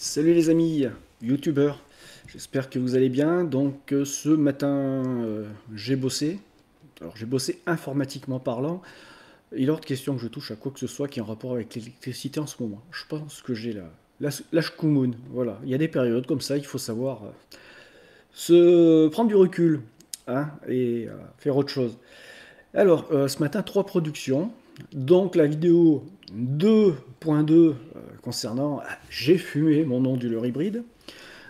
Salut les amis, youtubeurs, j'espère que vous allez bien. Donc ce matin j'ai bossé, alors j'ai bossé informatiquement parlant. Il est hors de question que je touche à quoi que ce soit qui est en rapport avec l'électricité en ce moment. Je pense que j'ai la schkoumoun, voilà. Il y a des périodes comme ça, il faut savoir se prendre du recul hein, et faire autre chose. Alors ce matin, trois productions. Donc la vidéo 2.2 concernant j'ai fumé mon onduleur hybride.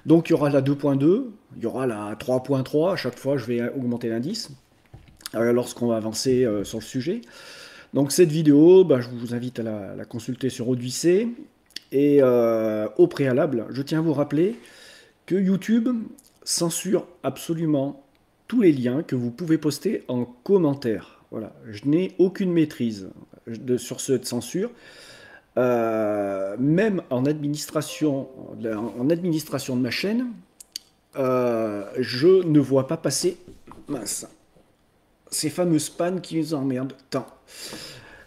Donc il y aura la 2.2, il y aura la 3.3, à chaque fois je vais augmenter l'indice lorsqu'on va avancer sur le sujet. Donc cette vidéo, bah, je vous invite à la consulter sur Odyssée. Et au préalable, je tiens à vous rappeler que YouTube censure absolument tous les liens que vous pouvez poster en commentaire. Voilà, je n'ai aucune maîtrise sur cette censure. Même en administration de ma chaîne, je ne vois pas passer mince, ces fameux spams qui nous emmerdent tant.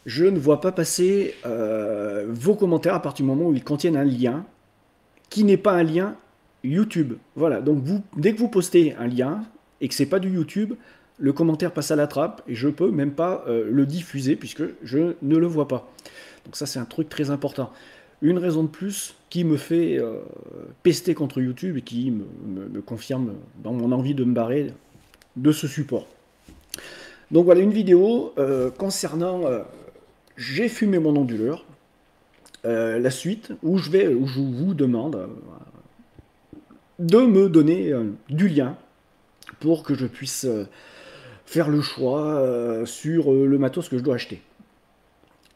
Je ne vois pas passer vos commentaires à partir du moment où ils contiennent un lien qui n'est pas un lien YouTube. Voilà, donc vous, dès que vous postez un lien et que c'est pas du YouTube, le commentaire passe à la trappe et je peux même pas le diffuser puisque je ne le vois pas. Donc ça c'est un truc très important. Une raison de plus qui me fait pester contre YouTube et qui me confirme dans mon envie de me barrer de ce support. Donc voilà une vidéo concernant j'ai fumé mon onduleur, la suite où je vous demande de me donner du lien pour que je puisse faire le choix sur le matos que je dois acheter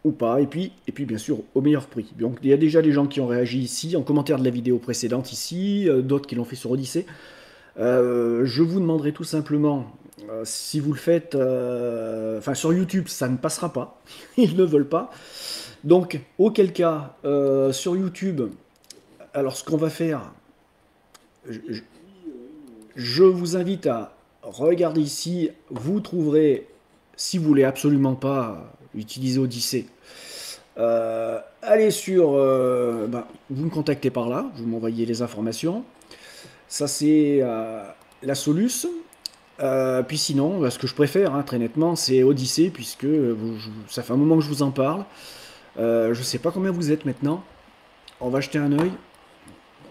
ou pas, et puis bien sûr au meilleur prix. Donc il y a déjà des gens qui ont réagi ici, en commentaire de la vidéo précédente ici, d'autres qui l'ont fait sur Odyssée. Je vous demanderai tout simplement, si vous le faites, enfin sur YouTube ça ne passera pas, ils ne veulent pas. Donc auquel cas, sur YouTube, alors ce qu'on va faire, je, je vous invite à regarder ici, vous trouverez, si vous voulez absolument pas utiliser Odyssée, allez sur, vous me contactez par là, vous m'envoyez les informations. Ça c'est la Solus. Puis sinon, ce que je préfère, hein, très nettement, c'est Odyssée, puisque ça fait un moment que je vous en parle. Je sais pas combien vous êtes maintenant. On va jeter un œil.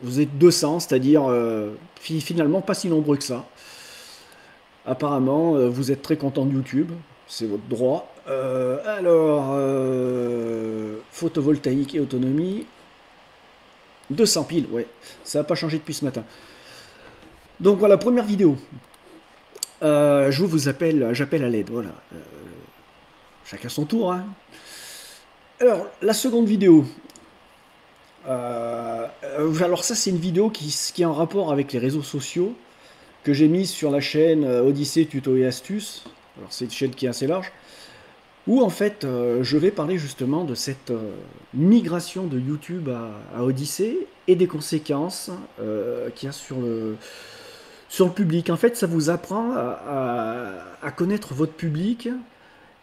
Vous êtes 200, c'est-à-dire finalement pas si nombreux que ça. Apparemment, vous êtes très content de YouTube, c'est votre droit. Photovoltaïque et autonomie, 200 piles, ouais, ça n'a pas changé depuis ce matin. Donc voilà, première vidéo. J'appelle à l'aide, voilà. Chacun son tour, hein. Alors, la seconde vidéo. Alors ça, c'est une vidéo qui est en rapport avec les réseaux sociaux que j'ai mise sur la chaîne Odyssée Tuto et Astuces. Alors c'est une chaîne qui est assez large. Où en fait je vais parler justement de cette migration de YouTube à Odyssée et des conséquences qu'il y a sur le public. En fait, ça vous apprend à connaître votre public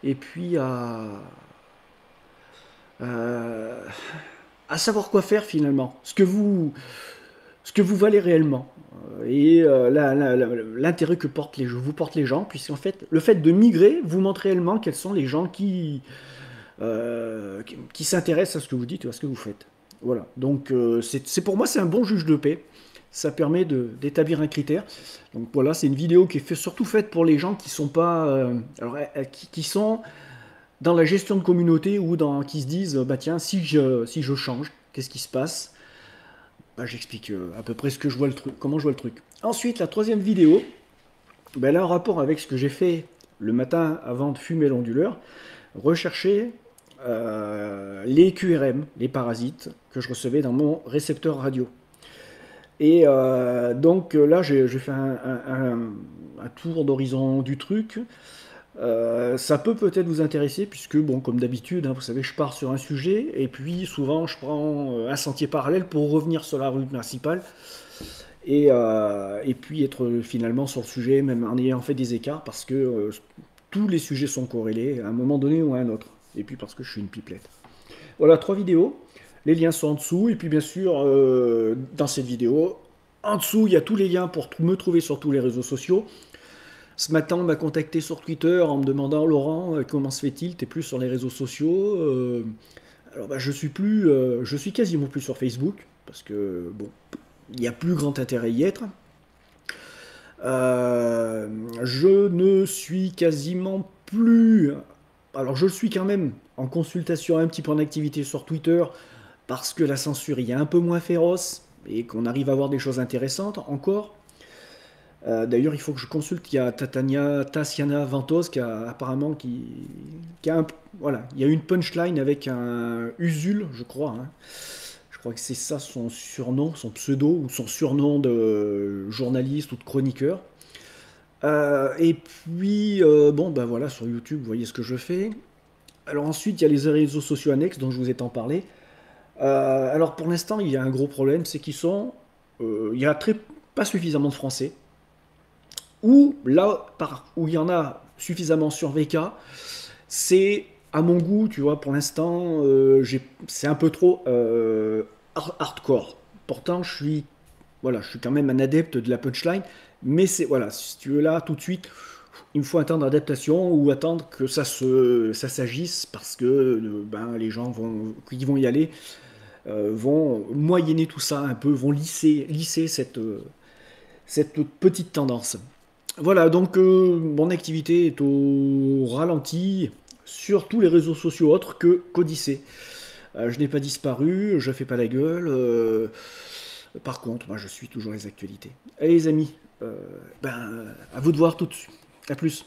et puis euh, à savoir quoi faire finalement, ce que vous valez réellement. Et l'intérêt que vous portent les gens, puisqu'en fait, le fait de migrer vous montre réellement quels sont les gens qui s'intéressent à ce que vous dites ou à ce que vous faites. Voilà. Donc, pour moi, c'est un bon juge de paix. Ça permet d'établir un critère. Donc voilà, c'est une vidéo qui est surtout faite pour les gens qui sont pas, qui sont dans la gestion de communauté ou qui se disent, bah tiens, si je change, qu'est-ce qui se passe? Bah, j'explique à peu près ce que je vois le truc, comment je vois le truc. Ensuite, la troisième vidéo, ben, elle a un rapport avec ce que j'ai fait le matin avant de fumer l'onduleur, rechercher les QRM, les parasites que je recevais dans mon récepteur radio. Et donc là, j'ai fait un tour d'horizon du truc. Ça peut peut-être vous intéresser puisque, bon, comme d'habitude, hein, vous savez, je pars sur un sujet et puis souvent je prends un sentier parallèle pour revenir sur la rue principale et puis être finalement sur le sujet, même en ayant fait des écarts parce que tous les sujets sont corrélés à un moment donné ou à un autre. Et puis parce que je suis une pipelette. Voilà, trois vidéos. Les liens sont en dessous. Et puis bien sûr, dans cette vidéo, en dessous, il y a tous les liens pour me trouver sur tous les réseaux sociaux. Ce matin, on m'a contacté sur Twitter en me demandant, Laurent, comment se fait-il? T'es plus sur les réseaux sociaux? Alors bah, je suis quasiment plus sur Facebook parce que bon, il n'y a plus grand intérêt à y être. Je ne suis quasiment plus. Alors je suis quand même en consultation, un petit peu en activité sur Twitter parce que la censure y est un peu moins féroce et qu'on arrive à voir des choses intéressantes encore. D'ailleurs, il faut que je consulte. Il y a Tatiana Ventos qui a apparemment qui a voilà, il y a une punchline avec un Usul, je crois, hein. Je crois que c'est ça son surnom, son pseudo ou son surnom de journaliste ou de chroniqueur. Et puis, bon, ben voilà, sur YouTube, vous voyez ce que je fais. Alors ensuite, il y a les réseaux sociaux annexes dont je vous ai tant parlé. Alors pour l'instant, il y a un gros problème, c'est qu'ils sont, il y a pas suffisamment de Français. Ou là, où il y en a suffisamment sur VK, c'est à mon goût, tu vois, pour l'instant, c'est un peu trop hardcore. Pourtant, voilà, je suis quand même un adepte de la punchline, mais c'est, voilà, si tu veux là, tout de suite, il me faut attendre l'adaptation ou attendre que ça s'agisse parce que ben, les gens qui vont y aller vont moyenner tout ça un peu, vont lisser cette petite tendance. Voilà, donc mon activité est au ralenti sur tous les réseaux sociaux autres que qu'Odyssée. Je n'ai pas disparu, je fais pas la gueule. Par contre, moi je suis toujours les actualités. Allez les amis, ben, à vous de voir tout de suite. À plus.